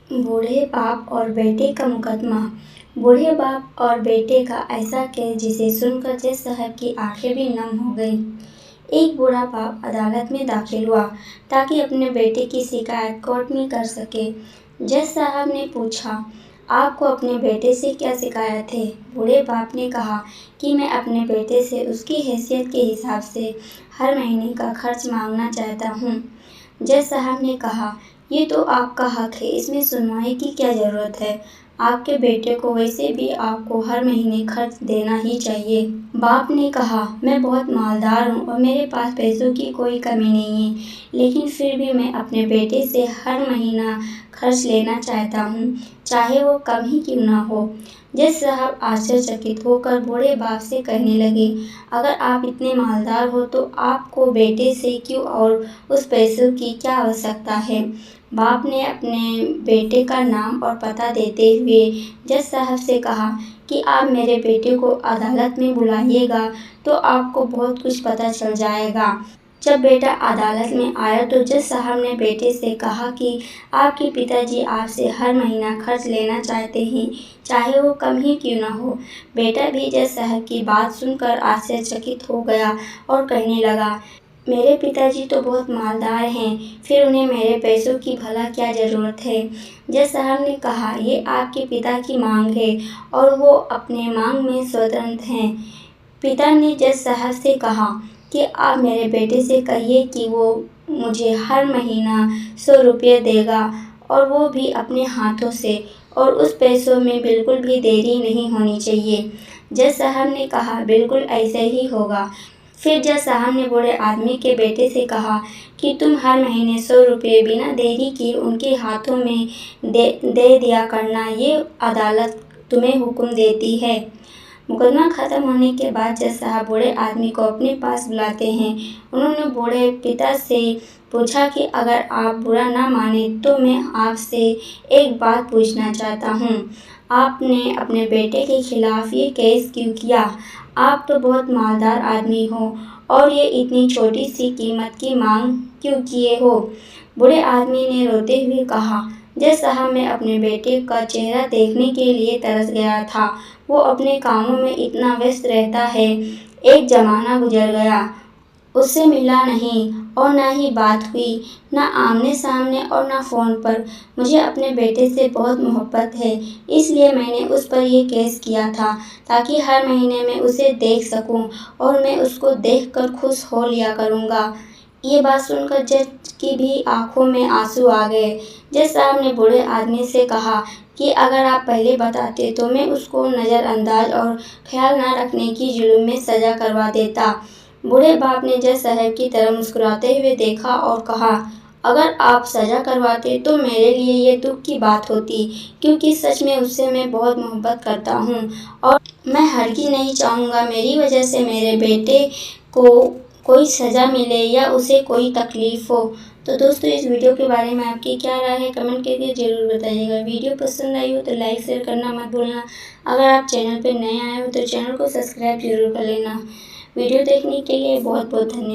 बूढ़े बाप और बेटे का मुकदमा। बूढ़े बाप और बेटे का ऐसा केस जिसे सुनकर जज साहब की आंखें भी नम हो गईं। एक बूढ़ा बाप अदालत में दाखिल हुआ ताकि अपने बेटे की शिकायत कोर्ट में कर सके। जज साहब ने पूछा, आपको अपने बेटे से क्या शिकायत है? बूढ़े बाप ने कहा कि मैं अपने बेटे से उसकी हैसियत के हिसाब से हर महीने का खर्च मांगना चाहता हूँ। जज साहब ने कहा, ये तो आपका हक है, इसमें सुनवाई की क्या ज़रूरत है? आपके बेटे को वैसे भी आपको हर महीने खर्च देना ही चाहिए। बाप ने कहा, मैं बहुत मालदार हूँ और मेरे पास पैसों की कोई कमी नहीं है, लेकिन फिर भी मैं अपने बेटे से हर महीना खर्च लेना चाहता हूँ, चाहे वो कम ही क्यों ना हो। जज साहब आश्चर्यचकित होकर बूढ़े बाप से कहने लगे, अगर आप इतने मालदार हो तो आपको बेटे से क्यों और उस पैसों की क्या आवश्यकता है? बाप ने अपने बेटे का नाम और पता देते हुए जज साहब से कहा कि आप मेरे बेटे को अदालत में बुलाइएगा तो आपको बहुत कुछ पता चल जाएगा। जब बेटा अदालत में आया तो जज साहब ने बेटे से कहा कि आपके पिताजी आपसे हर महीना खर्च लेना चाहते हैं, चाहे वो कम ही क्यों ना हो। बेटा भी जज साहब की बात सुनकर आश्चर्यचकित हो गया और कहने लगा, मेरे पिताजी तो बहुत मालदार हैं, फिर उन्हें मेरे पैसों की भला क्या ज़रूरत है? जज साहब ने कहा, ये आपके पिता की मांग है और वो अपने मांग में स्वतंत्र हैं। पिता ने जज साहब से कहा कि आप मेरे बेटे से कहिए कि वो मुझे हर महीना 100 रुपये देगा और वो भी अपने हाथों से, और उस पैसों में बिल्कुल भी देरी नहीं होनी चाहिए। जज साहब ने कहा, बिल्कुल ऐसे ही होगा। फिर जज साहब ने बूढ़े आदमी के बेटे से कहा कि तुम हर महीने 100 रुपये बिना देरी किए उनके हाथों में दे दिया करना, ये अदालत तुम्हें हुक्म देती है। मुकदमा खत्म होने के बाद जज साहब बूढ़े आदमी को अपने पास बुलाते हैं। उन्होंने बूढ़े पिता से पूछा कि अगर आप बुरा ना माने तो मैं आपसे एक बात पूछना चाहता हूँ, आपने अपने बेटे के खिलाफ ये केस क्यों किया? आप तो बहुत मालदार आदमी हो और ये इतनी छोटी सी कीमत की मांग क्यों किए हो? बूढ़े आदमी ने रोते हुए कहा, जज साहब मैं अपने बेटे का चेहरा देखने के लिए तरस गया था। वो अपने कामों में इतना व्यस्त रहता है। एक ज़माना गुजर गया, उससे मिला नहीं और ना ही बात हुई, ना आमने सामने और ना फ़ोन पर। मुझे अपने बेटे से बहुत मोहब्बत है, इसलिए मैंने उस पर ये केस किया था ताकि हर महीने मैं उसे देख सकूं और मैं उसको देखकर खुश हो लिया करूँगा। ये बात सुनकर जज की भी आंखों में आंसू आ गए। जज साहब ने बूढ़े आदमी से कहा कि अगर आप पहले बताते तो मैं उसको नज़रअंदाज और ख्याल न रखने की जुर्म में सज़ा करवा देता। बूढ़े बाप ने जज साहब की तरफ मुस्कुराते हुए देखा और कहा, अगर आप सज़ा करवाते तो मेरे लिए ये दुख की बात होती, क्योंकि सच में उससे मैं बहुत मोहब्बत करता हूँ और मैं हरगिज़ नहीं चाहूँगा मेरी वजह से मेरे बेटे को कोई सज़ा मिले या उसे कोई तकलीफ़ हो। तो दोस्तों, इस वीडियो के बारे में आपकी क्या राय है कमेंट करके ज़रूर बताइएगा। वीडियो पसंद आई हो तो लाइक शेयर करना मत भूलना। अगर आप चैनल पर नए आए हो तो चैनल को सब्सक्राइब जरूर कर लेना। वीडियो देखने के लिए बहुत बहुत धन्यवाद।